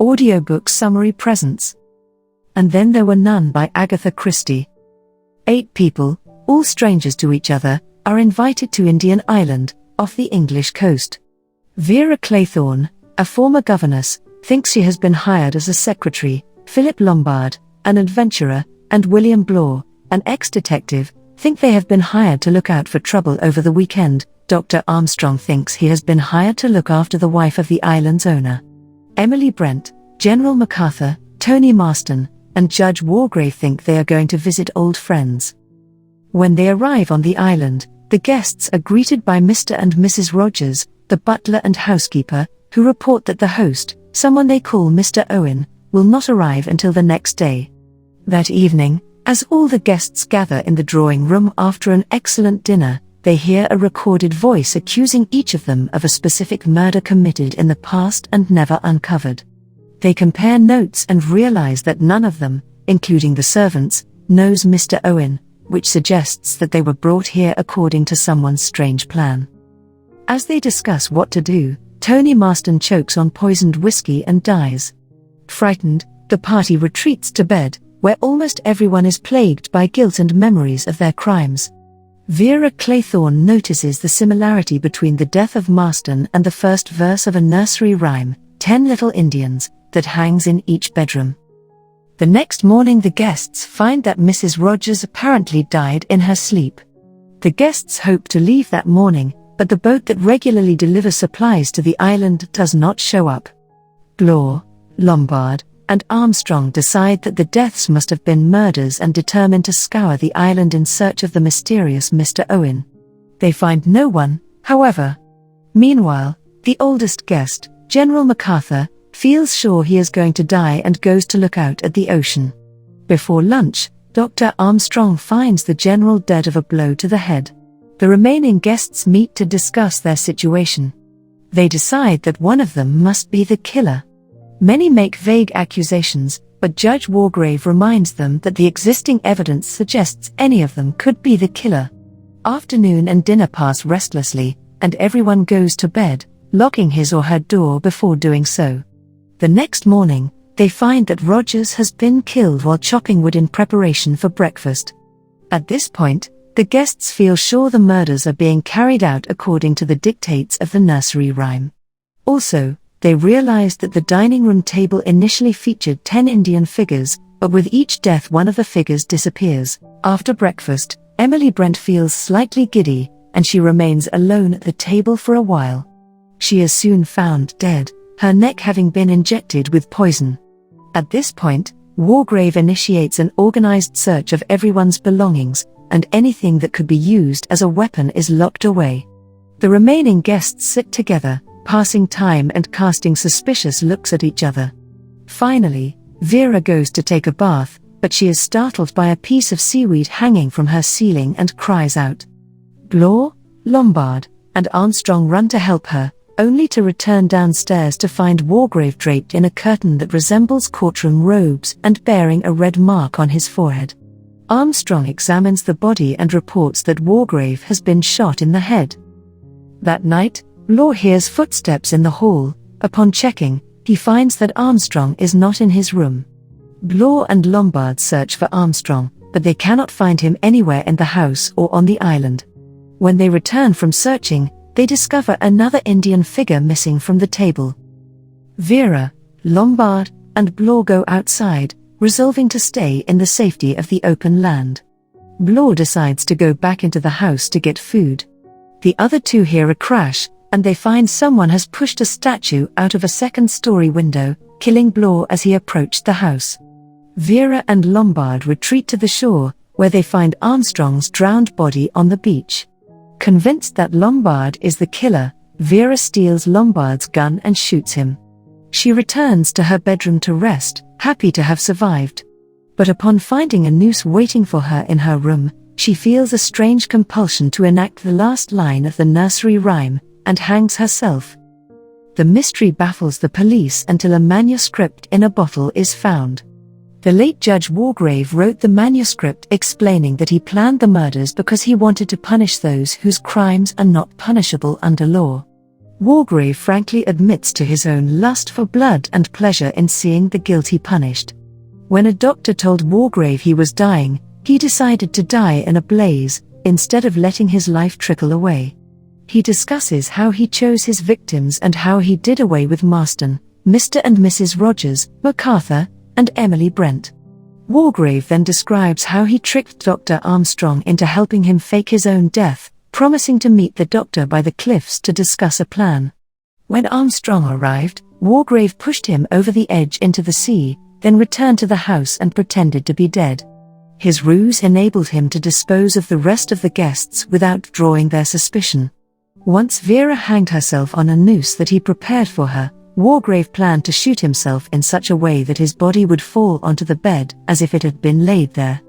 Audiobook summary presents. And Then There Were None by Agatha Christie. 8 people, all strangers to each other, are invited to Indian Island, off the English coast. Vera Claythorne, a former governess, thinks she has been hired as a secretary. Philip Lombard, an adventurer, and William Blaw, an ex-detective, think they have been hired to look out for trouble over the weekend. Dr. Armstrong thinks he has been hired to look after the wife of the island's owner. Emily Brent, General MacArthur, Tony Marston, and Judge Wargrave think they are going to visit old friends. When they arrive on the island, the guests are greeted by Mr. and Mrs. Rogers, the butler and housekeeper, who report that the host, someone they call Mr. Owen, will not arrive until the next day. That evening, as all the guests gather in the drawing room after an excellent dinner, they hear a recorded voice accusing each of them of a specific murder committed in the past and never uncovered. They compare notes and realize that none of them, including the servants, knows Mr. Owen, which suggests that they were brought here according to someone's strange plan. As they discuss what to do, Tony Marston chokes on poisoned whiskey and dies. Frightened, the party retreats to bed, where almost everyone is plagued by guilt and memories of their crimes. Vera Claythorne notices the similarity between the death of Marston and the first verse of a nursery rhyme, 10 Little Indians, that hangs in each bedroom. The next morning the guests find that Mrs. Rogers apparently died in her sleep. The guests hope to leave that morning, but the boat that regularly delivers supplies to the island does not show up. Blaw, Lombard, and Armstrong decide that the deaths must have been murders and determine to scour the island in search of the mysterious Mr. Owen. They find no one, however. Meanwhile, the oldest guest, General MacArthur, feels sure he is going to die and goes to look out at the ocean. Before lunch, Dr. Armstrong finds the general dead of a blow to the head. The remaining guests meet to discuss their situation. They decide that one of them must be the killer. Many make vague accusations, but Judge Wargrave reminds them that the existing evidence suggests any of them could be the killer. Afternoon and dinner pass restlessly, and everyone goes to bed, locking his or her door before doing so. The next morning, they find that Rogers has been killed while chopping wood in preparation for breakfast. At this point, the guests feel sure the murders are being carried out according to the dictates of the nursery rhyme. Also, they realized that the dining room table initially featured 10 Indian figures, but with each death one of the figures disappears. After breakfast, Emily Brent feels slightly giddy, and she remains alone at the table for a while. She is soon found dead, her neck having been injected with poison. At this point, Wargrave initiates an organized search of everyone's belongings, and anything that could be used as a weapon is locked away. The remaining guests sit together, passing time and casting suspicious looks at each other. Finally, Vera goes to take a bath, but she is startled by a piece of seaweed hanging from her ceiling and cries out. Blaw, Lombard, and Armstrong run to help her, only to return downstairs to find Wargrave draped in a curtain that resembles courtroom robes and bearing a red mark on his forehead. Armstrong examines the body and reports that Wargrave has been shot in the head. That night, Blaw hears footsteps in the hall. Upon checking, he finds that Armstrong is not in his room. Blaw and Lombard search for Armstrong, but they cannot find him anywhere in the house or on the island. When they return from searching, they discover another Indian figure missing from the table. Vera, Lombard, and Blaw go outside, resolving to stay in the safety of the open land. Blaw decides to go back into the house to get food. The other two hear a crash, and they find someone has pushed a statue out of a second-story window, killing Blaw as he approached the house. Vera and Lombard retreat to the shore, where they find Armstrong's drowned body on the beach. Convinced that Lombard is the killer, Vera steals Lombard's gun and shoots him. She returns to her bedroom to rest, happy to have survived. But upon finding a noose waiting for her in her room, she feels a strange compulsion to enact the last line of the nursery rhyme, and hangs herself. The mystery baffles the police until a manuscript in a bottle is found. The late Judge Wargrave wrote the manuscript explaining that he planned the murders because he wanted to punish those whose crimes are not punishable under law. Wargrave frankly admits to his own lust for blood and pleasure in seeing the guilty punished. When a doctor told Wargrave he was dying, he decided to die in a blaze, instead of letting his life trickle away. He discusses how he chose his victims and how he did away with Marston, Mr. and Mrs. Rogers, MacArthur, and Emily Brent. Wargrave then describes how he tricked Dr. Armstrong into helping him fake his own death, promising to meet the doctor by the cliffs to discuss a plan. When Armstrong arrived, Wargrave pushed him over the edge into the sea, then returned to the house and pretended to be dead. His ruse enabled him to dispose of the rest of the guests without drawing their suspicion. Once Vera hanged herself on a noose that he prepared for her, Wargrave planned to shoot himself in such a way that his body would fall onto the bed as if it had been laid there.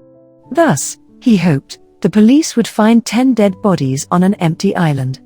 Thus, he hoped, the police would find 10 dead bodies on an empty island.